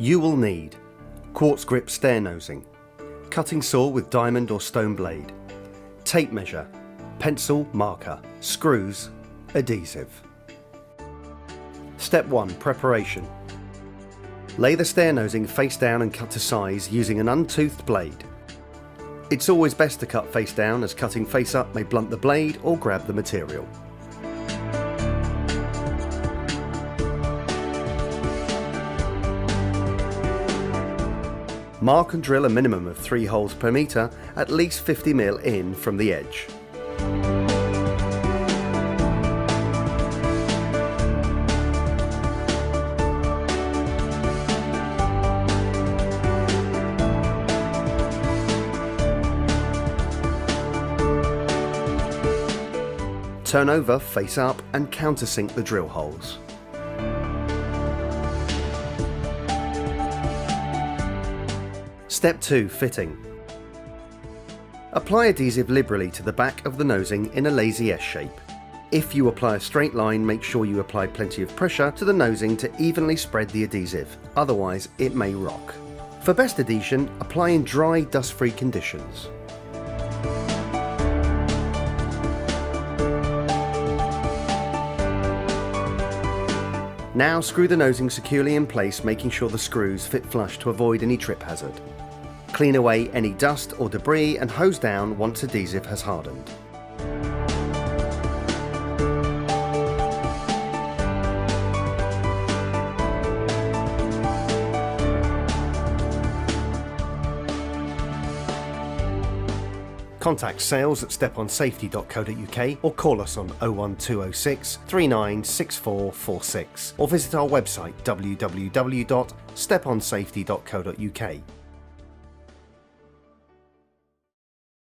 You will need Quartzgrip stair nosing, cutting saw with diamond or stone blade, tape measure, pencil, marker, screws, adhesive. Step 1. Preparation. Lay the stair nosing face down and cut to size using an untoothed blade. It's always best to cut face down, as cutting face up may blunt the blade or grab the material. Mark and drill a minimum of 3 holes per metre, at least 50 mm in from the edge. Turn over face up and countersink the drill holes. Step 2. Fitting. Apply adhesive liberally to the back of the nosing in a lazy S shape. If you apply a straight line, make sure you apply plenty of pressure to the nosing to evenly spread the adhesive, otherwise it may rock. For best adhesion, apply in dry, dust-free conditions. Now screw the nosing securely in place, making sure the screws fit flush to avoid any trip hazard. Clean away any dust or debris and hose down once adhesive has hardened. Contact sales at steponsafety.co.uk or call us on 01206 396446 or visit our website www.steponsafety.co.uk.